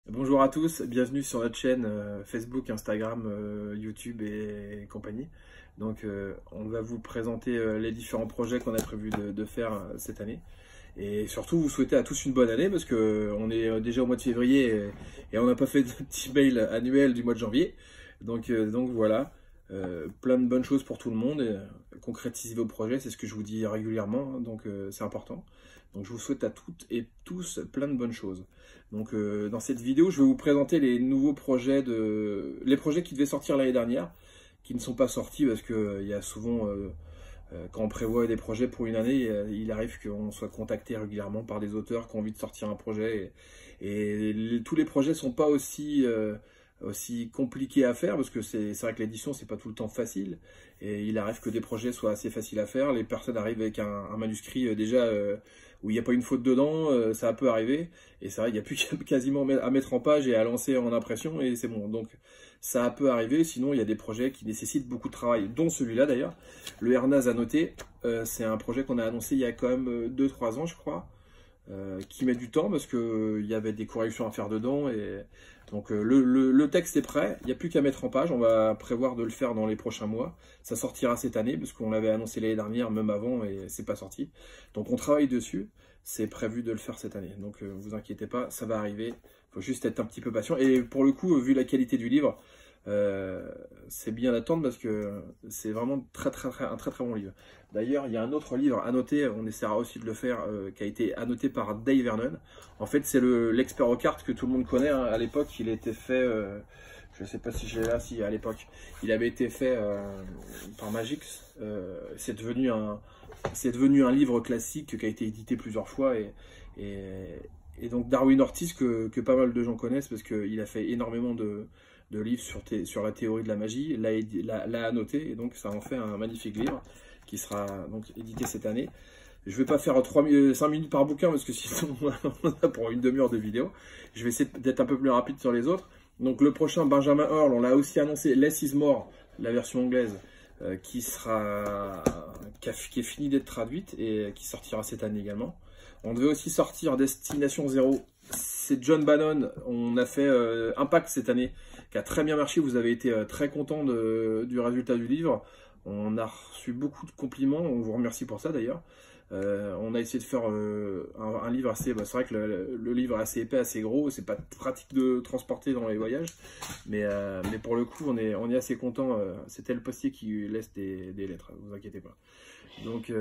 Bonjour à tous, bienvenue sur notre chaîne Facebook, Instagram, YouTube et compagnie. On va vous présenter les différents projets qu'on a prévu de faire cette année. Et surtout, vous souhaiter à tous une bonne année parce qu'on est déjà au mois de février et on n'a pas fait de petit mail annuel du mois de janvier. Donc voilà, plein de bonnes choses pour tout le monde. Concrétisez vos projets, c'est ce que je vous dis régulièrement, c'est important. Donc je vous souhaite à toutes et tous plein de bonnes choses. Dans cette vidéo, je vais vous présenter les nouveaux projets, les projets qui devaient sortir l'année dernière, qui ne sont pas sortis parce que il y a souvent, quand on prévoit des projets pour une année, il arrive qu'on soit contacté régulièrement par des auteurs qui ont envie de sortir un projet. Tous les projets ne sont pas aussi compliqués à faire parce que c'est vrai que l'édition c'est pas tout le temps facile et il arrive que des projets soient assez faciles à faire. Les personnes arrivent avec un manuscrit déjà où il n'y a pas une faute dedans, ça peut arriver et c'est vrai qu'il n'y a plus quasiment à mettre en page et à lancer en impression et c'est bon. Donc ça peut arriver, sinon il y a des projets qui nécessitent beaucoup de travail, dont celui-là d'ailleurs. Le Hernaz Annoté, c'est un projet qu'on a annoncé il y a quand même 2-3 ans je crois. Qui met du temps parce qu'il y avait des corrections à faire dedans. Le texte est prêt, il n'y a plus qu'à mettre en page. On va prévoir de le faire dans les prochains mois. Ça sortira cette année parce qu'on l'avait annoncé l'année dernière, même avant, et c'est pas sorti. Donc on travaille dessus, c'est prévu de le faire cette année. Donc vous inquiétez pas, ça va arriver. Il faut juste être un petit peu patient. Et pour le coup, vu la qualité du livre, c'est bien d'attendre parce que c'est vraiment un très bon livre. D'ailleurs, il y a un autre livre annoté, on essaiera aussi de le faire, qui a été annoté par Dave Vernon. En fait, c'est l'expert aux cartes que tout le monde connaît. Hein. À l'époque, il a été fait, je ne sais pas si j'ai là, si à l'époque, il avait été fait par Magix. C'est devenu un livre classique qui a été édité plusieurs fois et donc Darwin Ortiz que pas mal de gens connaissent parce qu'il a fait énormément de livres sur la théorie de la magie, l'a annoté, et donc ça en fait un magnifique livre qui sera donc édité cette année. Je ne vais pas faire 5 minutes par bouquin parce que sinon on a pour une demi-heure de vidéo. Je vais essayer d'être un peu plus rapide sur les autres. Donc le prochain, Benjamin Earl, on l'a aussi annoncé, Less is More, la version anglaise, qui est finie d'être traduite et qui sortira cette année également. On devait aussi sortir Destination Zéro. C'est John Bannon, on a fait Impact cette année, qui a très bien marché, vous avez été très content du résultat du livre. On a reçu beaucoup de compliments, on vous remercie pour ça d'ailleurs. On a essayé de faire un livre assez... c'est vrai que le livre est assez épais, assez gros, c'est pas pratique de transporter dans les voyages, mais pour le coup on est assez content. C'était le postier qui laisse des lettres, ne vous inquiétez pas. Donc...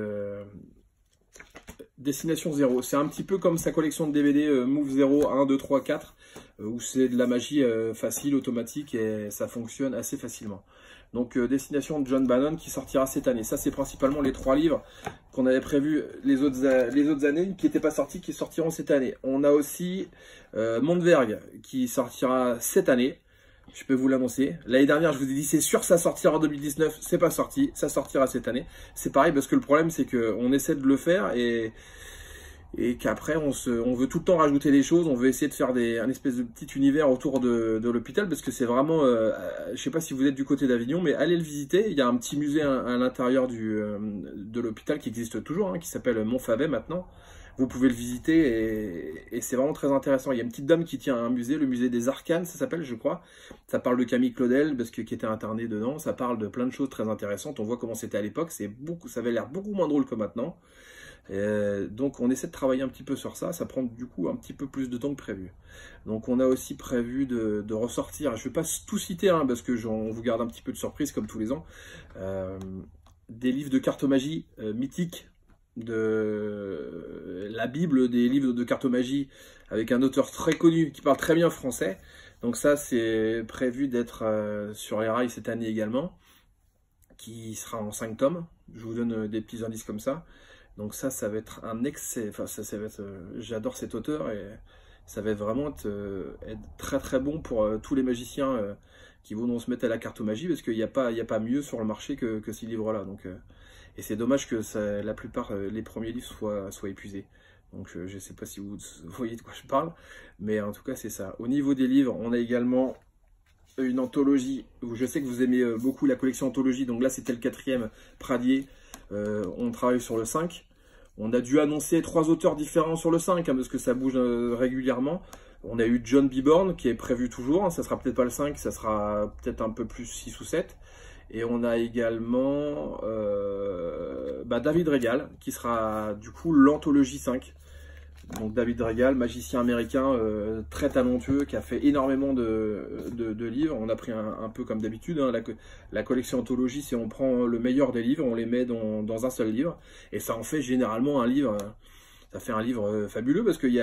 Destination Zéro, c'est un petit peu comme sa collection de DVD Move 0, 1, 2, 3, 4, où c'est de la magie facile, automatique, et ça fonctionne assez facilement. Donc Destination de John Bannon qui sortira cette année. Ça c'est principalement les 3 livres qu'on avait prévus les autres années, qui n'étaient pas sortis, qui sortiront cette année. On a aussi Montverg qui sortira cette année. Je peux vous l'annoncer. L'année dernière, je vous ai dit, c'est sûr, ça sortira en 2019. C'est pas sorti. Ça sortira cette année. C'est pareil parce que le problème, c'est qu'on essaie de le faire et qu'après, on veut tout le temps rajouter des choses. On veut essayer de faire un espèce de petit univers autour de l'hôpital parce que c'est vraiment, je sais pas si vous êtes du côté d'Avignon, mais allez le visiter. Il y a un petit musée à l'intérieur de l'hôpital qui existe toujours, hein, qui s'appelle Montfavet maintenant. Vous pouvez le visiter et c'est vraiment très intéressant. Il y a une petite dame qui tient un musée, le musée des Arcanes, ça s'appelle, je crois. Ça parle de Camille Claudel, qui était interné dedans. Ça parle de plein de choses très intéressantes. On voit comment c'était à l'époque. Ça avait l'air beaucoup moins drôle que maintenant. Donc on essaie de travailler un petit peu sur ça. Ça prend du coup un petit peu plus de temps que prévu. Donc on a aussi prévu de ressortir. Je ne vais pas tout citer, hein, parce que on vous garde un petit peu de surprise comme tous les ans. Des livres de cartomagie mythiques. De la Bible des livres de cartomagie avec un auteur très connu qui parle très bien français. Donc ça c'est prévu d'être sur les rails cette année également, qui sera en 5 tomes. Je vous donne des petits indices comme ça. Donc ça va être un excès, enfin ça va être, j'adore cet auteur et ça va vraiment être très très bon pour tous les magiciens qui voudront se mettre à la cartomagie parce qu'il n'y a pas mieux sur le marché que ces livres-là. Et c'est dommage que la plupart, les premiers livres soient épuisés. Donc je ne sais pas si vous voyez de quoi je parle, mais en tout cas c'est ça. Au niveau des livres, on a également une anthologie, où je sais que vous aimez beaucoup la collection anthologie, donc là c'était le 4e, Pradier. On travaille sur le 5. On a dû annoncer 3 auteurs différents sur le 5, hein, parce que ça bouge régulièrement. On a eu John Biborn qui est prévu toujours, hein, ça sera peut-être pas le 5, ça sera peut-être un peu plus 6 ou 7. Et on a également David Regal qui sera du coup l'anthologie 5. Donc David Regal, magicien américain très talentueux qui a fait énormément de livres. On a pris un peu comme d'habitude, hein, la collection anthologie, c'est on prend le meilleur des livres, on les met dans un seul livre. Et ça en fait généralement un livre... Ça fait un livre fabuleux parce qu'il y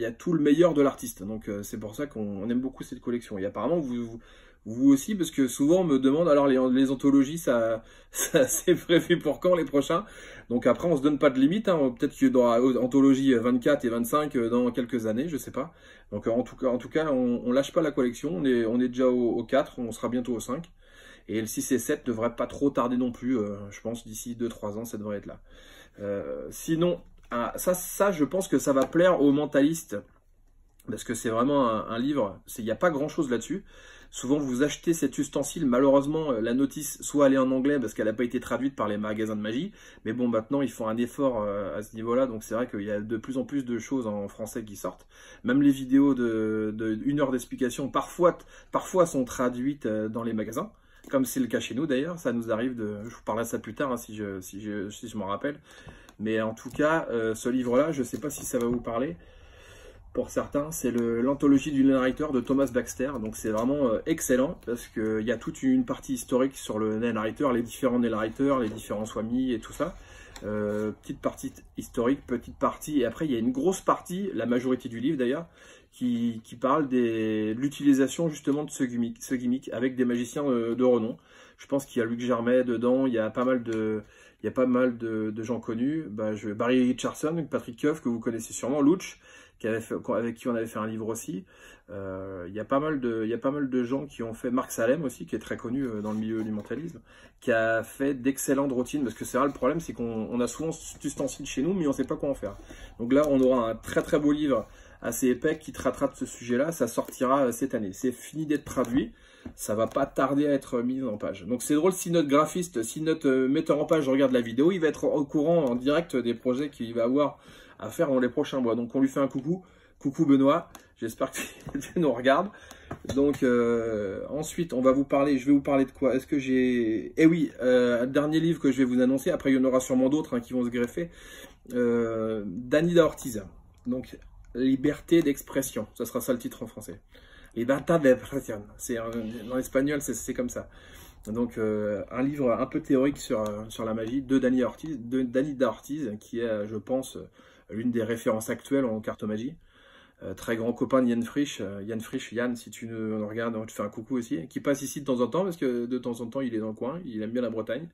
a tout le meilleur de l'artiste. Donc c'est pour ça qu'on aime beaucoup cette collection. Et apparemment vous aussi, parce que souvent on me demande alors les anthologies, ça c'est prévu pour quand les prochains? Donc après on se donne pas de limite. Hein. Peut-être qu'il y aura anthologie 24 et 25 dans quelques années, je sais pas. Donc en tout cas on lâche pas la collection. On est déjà au 4, on sera bientôt au 5. Et le 6 et 7 devrait pas trop tarder non plus. Je pense d'ici 2-3 ans ça devrait être là. Sinon... Ah, ça, je pense que ça va plaire aux mentalistes, parce que c'est vraiment un livre, il n'y a pas grand chose là-dessus. Souvent, vous achetez cet ustensile, malheureusement, la notice soit elle est en anglais, parce qu'elle n'a pas été traduite par les magasins de magie, mais bon, maintenant, ils font un effort à ce niveau-là, donc c'est vrai qu'il y a de plus en plus de choses en français qui sortent. Même les vidéos de 1 heure d'explication, parfois sont traduites dans les magasins, comme c'est le cas chez nous d'ailleurs. Ça nous arrive je vous parlerai de ça plus tard, hein, si je m'en rappelle. Mais en tout cas, ce livre-là, je ne sais pas si ça va vous parler. Pour certains, c'est l'anthologie du narrateur de Thomas Baxter. Donc c'est vraiment excellent parce qu'il y a toute une partie historique sur le narrateur, les différents narrateurs, les différents swami et tout ça. Petite partie historique, petite partie. Et après, il y a une grosse partie, la majorité du livre d'ailleurs, qui parle de l'utilisation justement de ce gimmick avec des magiciens de renom. Je pense qu'il y a Luc Germain dedans, il y a pas mal de gens connus. Barry Richardson, Patrick Keough, que vous connaissez sûrement, Luch, avec qui on avait fait un livre aussi. Il y a pas mal de gens qui ont fait, Marc Salem aussi, qui est très connu dans le milieu du mentalisme, qui a fait d'excellentes routines, parce que c'est vrai, le problème c'est qu'on a souvent cet ustensile chez nous, mais on ne sait pas quoi en faire. Donc là, on aura un très très beau livre assez épais qui traitera de ce sujet-là. Ça sortira cette année. C'est fini d'être traduit. Ça va pas tarder à être mis en page. Donc c'est drôle, si notre graphiste, si notre metteur en page regarde la vidéo, il va être au courant en direct des projets qu'il va avoir à faire dans les prochains mois. Donc on lui fait un coucou. Coucou Benoît, j'espère que tu nous regardes. Donc ensuite, je vais vous parler de quoi? Est-ce que j'ai... Eh oui, un dernier livre que je vais vous annoncer. Après, il y en aura sûrement d'autres qui vont se greffer. Danida Ortiz. Donc, Liberté d'expression. Ça sera ça le titre en français. Libertad de expresión. En espagnol, c'est comme ça. Donc, un livre un peu théorique sur la magie de Danida Ortiz, qui est, je pense, l'une des références actuelles en cartomagie. Très grand copain de Yann Frisch. Yann, si tu nous regardes, je te fais un coucou aussi, qui passe ici de temps en temps, parce que de temps en temps, il est dans le coin, il aime bien la Bretagne.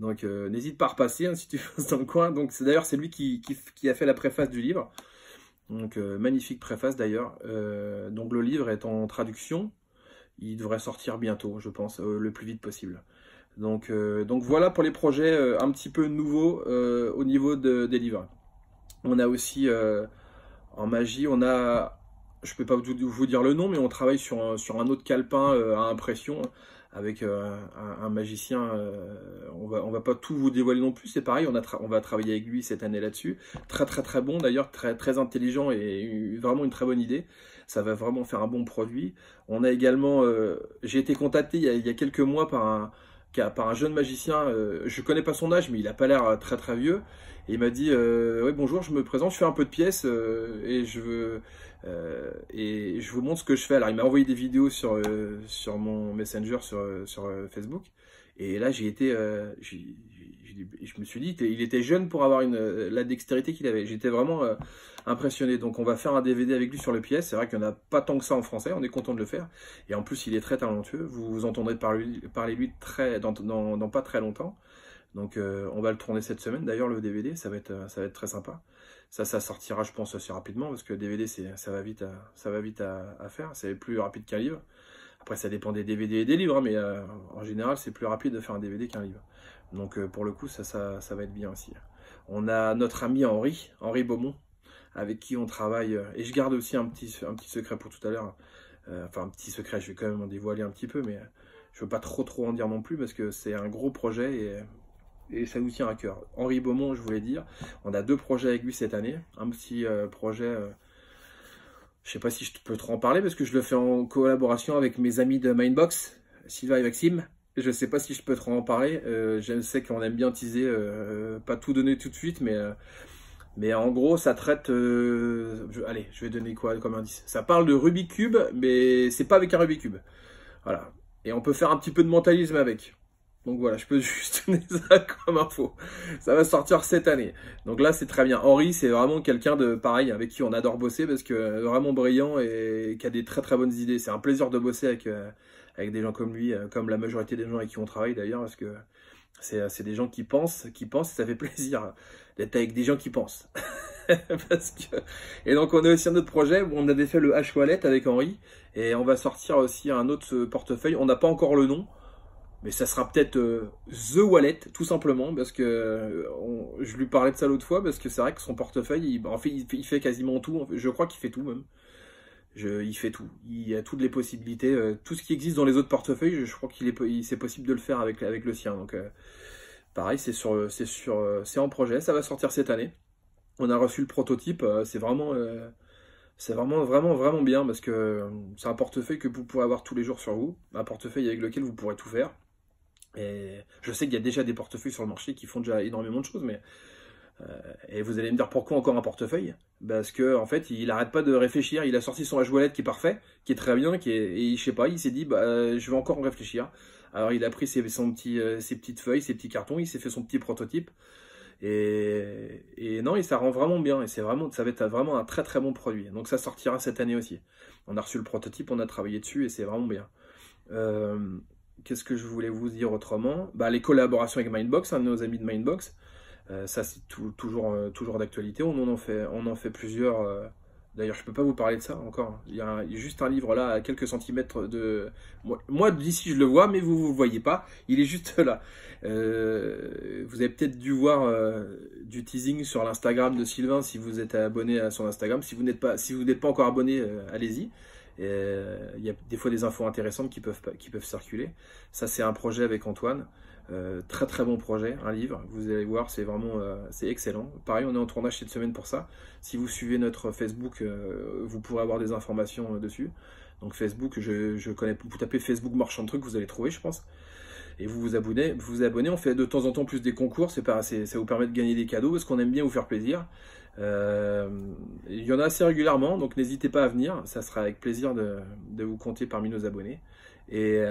Donc, n'hésite pas à repasser si tu passes dans le coin. Donc, d'ailleurs, c'est lui qui a fait la préface du livre. Donc, magnifique préface d'ailleurs. Donc, le livre est en traduction. Il devrait sortir bientôt, je pense, le plus vite possible. Donc voilà pour les projets un petit peu nouveaux au niveau des livres. On a aussi, en magie, je ne peux pas vous dire le nom, mais on travaille sur un autre calepin à impression avec un magicien. On va pas tout vous dévoiler non plus, c'est pareil, on va travailler avec lui cette année là-dessus. Très très très bon d'ailleurs, très, très intelligent et vraiment une très bonne idée. Ça va vraiment faire un bon produit. On a également, j'ai été contacté il y a quelques mois par un jeune magicien, je connais pas son âge, mais il a pas l'air très très vieux. Et il m'a dit, ouais, bonjour, je me présente, je fais un peu de pièces et je vous montre ce que je fais. Alors il m'a envoyé des vidéos sur mon Messenger sur Facebook. Et là je me suis dit, il était jeune pour avoir la dextérité qu'il avait. J'étais vraiment impressionné. Donc on va faire un DVD avec lui sur les pièces. C'est vrai qu'il n'y en a pas tant que ça en français, on est content de le faire. Et en plus il est très talentueux. Vous entendrez parler de lui dans pas très longtemps. Donc on va le tourner cette semaine d'ailleurs, le DVD, ça va être très sympa. Ça sortira je pense assez rapidement parce que DVD ça va vite à faire, c'est plus rapide qu'un livre. Après ça dépend des DVD et des livres, hein, mais en général c'est plus rapide de faire un DVD qu'un livre. Donc pour le coup ça va être bien aussi. On a notre ami Henri Beaumont, avec qui on travaille, et je garde aussi un petit secret pour tout à l'heure. Enfin un petit secret, je vais quand même en dévoiler un petit peu, mais je ne veux pas trop en dire non plus parce que c'est un gros projet et ça nous tient à cœur. Henri Beaumont, je voulais dire, on a 2 projets avec lui cette année. Un petit projet Je sais pas si je peux trop en parler parce que je le fais en collaboration avec mes amis de Mindbox, Sylvain et Maxime. Je sais pas si je peux trop en parler. Je sais qu'on aime bien teaser, pas tout donner tout de suite, mais en gros, ça traite... allez, je vais donner quoi comme indice? Ça parle de Rubik's Cube, mais c'est pas avec un Rubik's Cube. Voilà. Et on peut faire un petit peu de mentalisme avec. Donc voilà, je peux juste donner ça comme info. Ça va sortir cette année. Donc là, c'est très bien. Henri, c'est vraiment quelqu'un de pareil, avec qui on adore bosser, parce que vraiment brillant et qui a des très très bonnes idées. C'est un plaisir de bosser avec des gens comme lui, comme la majorité des gens avec qui on travaille d'ailleurs, parce que c'est des gens qui pensent, et ça fait plaisir d'être avec des gens qui pensent. Et donc on a aussi un autre projet où on avait fait le H-Wallet avec Henri, et on va sortir aussi un autre portefeuille. On n'a pas encore le nom, mais ça sera peut-être The Wallet, tout simplement, parce que je lui parlais de ça l'autre fois, parce que c'est vrai que son portefeuille, il fait quasiment tout. Je crois qu'il fait tout même. Il fait tout. Il y a toutes les possibilités. Tout ce qui existe dans les autres portefeuilles, je crois c'est possible de le faire avec le sien. Donc pareil, c'est en projet. Ça va sortir cette année. On a reçu le prototype. C'est vraiment bien, parce que c'est un portefeuille que vous pourrez avoir tous les jours sur vous. Un portefeuille avec lequel vous pourrez tout faire. Et je sais qu'il y a déjà des portefeuilles sur le marché qui font déjà énormément de choses, mais et vous allez me dire pourquoi encore un portefeuille? Parce que en fait, il arrête pas de réfléchir. Il a sorti son H-Wallet qui est parfait, qui est très bien, et je sais pas, il s'est dit je vais encore en réfléchir. Alors il a pris ses petites feuilles, ses petits cartons, il s'est fait son petit prototype. Et non, et ça rend vraiment bien, et ça va être vraiment un très très bon produit. Donc ça sortira cette année aussi. On a reçu le prototype, on a travaillé dessus, et c'est vraiment bien. Qu'est-ce que je voulais vous dire autrement? Les collaborations avec Mindbox, nos amis de Mindbox, ça c'est toujours d'actualité. On en fait plusieurs. D'ailleurs, je peux pas vous parler de ça encore. Il y a juste un livre là, à quelques centimètres de... Moi d'ici, je le vois, mais vous le voyez pas. Il est juste là. Vous avez peut-être dû voir du teasing sur l'Instagram de Sylvain si vous êtes abonné à son Instagram. Si vous n'êtes pas encore abonné, allez-y. Il y a des fois des infos intéressantes qui peuvent circuler. Ça, c'est un projet avec Antoine. Très très bon projet, un livre, vous allez voir, c'est vraiment c'est excellent. Pareil, on est en tournage cette semaine pour ça. Si vous suivez notre Facebook, vous pourrez avoir des informations dessus. Donc Facebook, je connais, vous tapez Facebook Marchand de Trucs, vous allez trouver, je pense. Et vous vous abonnez, on fait de temps en temps plus des concours, ça vous permet de gagner des cadeaux, parce qu'on aime bien vous faire plaisir. Il y en a assez régulièrement, donc n'hésitez pas à venir, ça sera avec plaisir de vous compter parmi nos abonnés. Et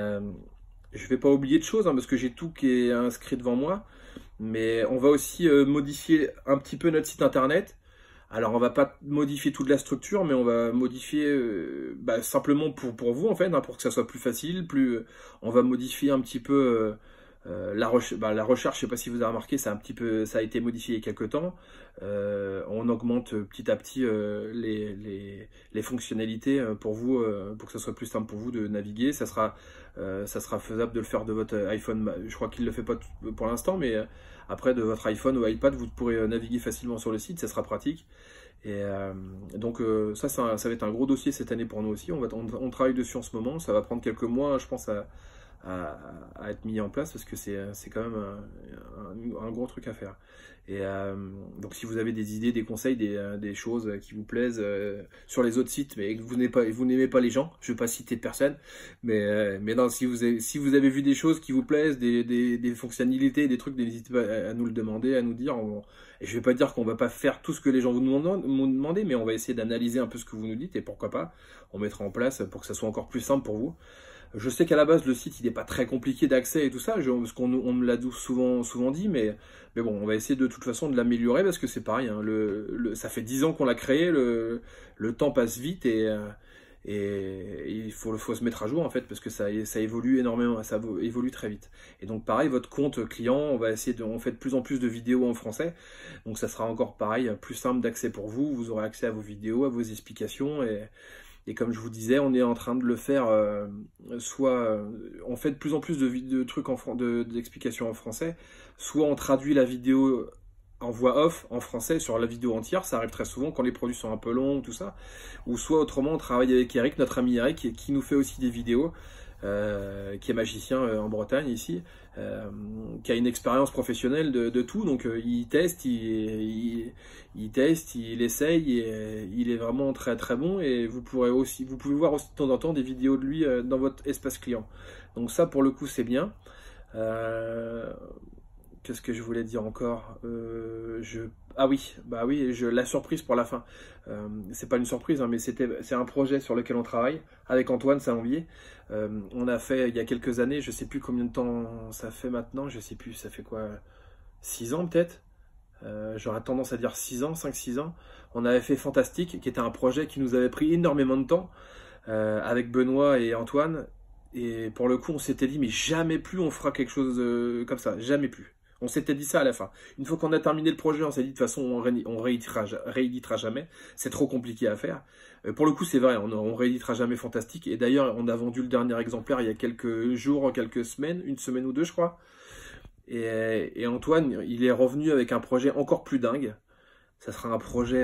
je ne vais pas oublier de choses, parce que j'ai tout qui est inscrit devant moi, mais on va aussi modifier un petit peu notre site internet. Alors on va pas modifier toute la structure, mais on va modifier simplement pour vous en fait, pour que ça soit plus facile. On va modifier un petit peu la recherche. Je sais pas si vous avez remarqué, ça a été modifié il y a quelques temps. On augmente petit à petit les fonctionnalités pour vous, pour que ça soit plus simple pour vous de naviguer. Ça sera faisable de le faire de votre iPhone. Je crois qu'il ne le fait pas pour l'instant, mais après de votre iPhone ou iPad, vous pourrez naviguer facilement sur le site, ça sera pratique. Et donc ça va être un gros dossier cette année pour nous aussi. On travaille dessus en ce moment, ça va prendre quelques mois, je pense, à être mis en place, parce que c'est quand même un gros truc à faire. Et donc si vous avez des idées, des conseils, des choses qui vous plaisent sur les autres sites, mais que vous n'aimez pas les gens, je ne vais pas citer de personne, mais non, si vous avez vu des choses qui vous plaisent, des fonctionnalités, des trucs, n'hésitez pas à nous le demander, à nous dire. Et je ne vais pas dire qu'on ne va pas faire tout ce que les gens vous demandent, mais on va essayer d'analyser un peu ce que vous nous dites, et pourquoi pas, on mettra en place pour que ça soit encore plus simple pour vous. Je sais qu'à la base, le site, il n'est pas très compliqué d'accès et tout ça, parce qu'on me l'a souvent dit, mais bon, on va essayer de toute façon de l'améliorer, parce que c'est pareil, ça fait 10 ans qu'on l'a créé, le temps passe vite, et il faut se mettre à jour en fait, parce que ça évolue énormément, ça évolue très vite. Et donc pareil, votre compte client, on fait de plus en plus de vidéos en français, donc ça sera encore pareil, plus simple d'accès pour vous. Vous aurez accès à vos vidéos, à vos explications, et comme je vous disais, on est en train de le faire, on fait de plus en plus de trucs d'explications en français, soit on traduit la vidéo en voix off en français sur la vidéo entière, ça arrive très souvent quand les produits sont un peu longs, tout ça, ou soit autrement on travaille avec Eric, notre ami Eric, qui nous fait aussi des vidéos. qui est magicien en Bretagne ici, qui a une expérience professionnelle de tout, donc il teste, il teste, il essaye, et il est vraiment très très bon, et vous pouvez voir aussi de temps en temps des vidéos de lui dans votre espace client. Donc ça pour le coup c'est bien. Qu'est-ce que je voulais dire encore? Ah oui, bah oui, la surprise pour la fin. C'est pas une surprise, hein, mais c'est un projet sur lequel on travaille avec Antoine Salombier. On a fait il y a quelques années, je sais plus combien de temps ça fait maintenant, je sais plus, ça fait quoi, 6 ans peut-être? J'aurais tendance à dire 6 ans, 5-6 ans. On avait fait Fantastique, qui était un projet qui nous avait pris énormément de temps, avec Benoît et Antoine. Et pour le coup, on s'était dit, mais jamais plus on fera quelque chose comme ça, jamais plus. On s'était dit ça à la fin. Une fois qu'on a terminé le projet, on s'est dit, de toute façon, on rééditera jamais. C'est trop compliqué à faire. Pour le coup, c'est vrai, on rééditera jamais Fantastique. Et d'ailleurs, on a vendu le dernier exemplaire il y a quelques jours, quelques semaines, une semaine ou deux, je crois. Et Antoine, il est revenu avec un projet encore plus dingue. Ça sera un projet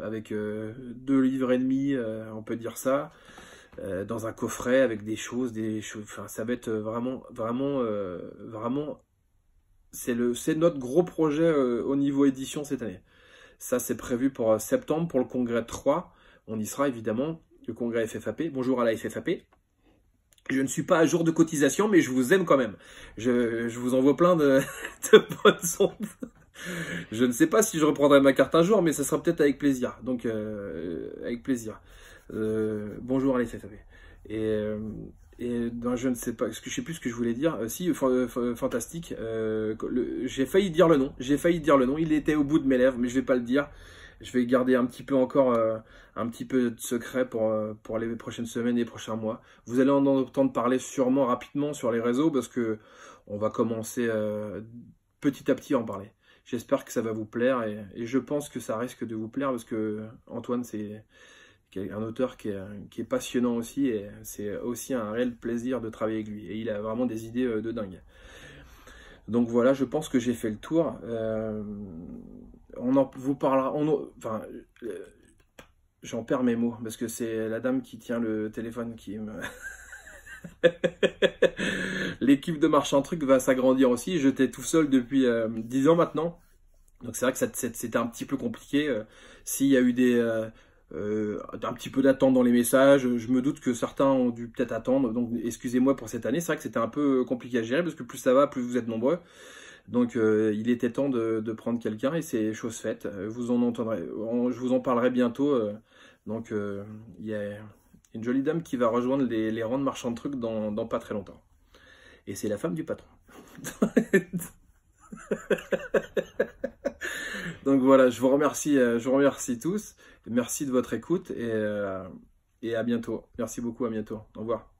avec 2 livres et demi, on peut dire ça. Dans un coffret avec des choses, enfin, ça va être vraiment, c'est notre gros projet au niveau édition cette année. Ça, c'est prévu pour septembre, pour le congrès 3. On y sera évidemment, le congrès FFAP. Bonjour à la FFAP. Je ne suis pas à jour de cotisation, mais je vous aime quand même. Je vous envoie plein de bonnes ondes. Je ne sais pas si je reprendrai ma carte un jour, mais ça sera peut-être avec plaisir. Donc, avec plaisir. Bonjour à la FFAP. Non, je ne sais pas, je sais plus ce que je voulais dire. Si, Fantastique. J'ai failli dire le nom. Il était au bout de mes lèvres, mais je vais pas le dire. Je vais garder un petit peu encore, un petit peu de secret pour les prochaines semaines et les prochains mois. Vous allez en entendre parler sûrement rapidement sur les réseaux, parce que on va commencer petit à petit à en parler. J'espère que ça va vous plaire, et je pense que ça risque de vous plaire, parce que Antoine, c'est un auteur qui est passionnant aussi, et c'est aussi un réel plaisir de travailler avec lui. Et il a vraiment des idées de dingue. Donc voilà, je pense que j'ai fait le tour. On en vous parlera. Enfin, j'en perds mes mots, parce que c'est la dame qui tient le téléphone qui me... L'équipe de Marchand Truc va s'agrandir aussi. J'étais tout seul depuis 10 ans maintenant. Donc c'est vrai que c'était un petit peu compliqué. S'il y a eu un petit peu d'attente dans les messages, je me doute que certains ont dû peut-être attendre. Donc excusez-moi pour cette année. C'est vrai que c'était un peu compliqué à gérer, parce que plus ça va, plus vous êtes nombreux. Donc il était temps de prendre quelqu'un, et c'est chose faite. Vous en entendrez. Je vous en parlerai bientôt. Donc il y a une jolie dame qui va rejoindre les rangs de Marchand de Trucs dans pas très longtemps. Et c'est la femme du patron. Donc voilà, je vous remercie tous. Merci de votre écoute, et à bientôt. Merci beaucoup, à bientôt. Au revoir.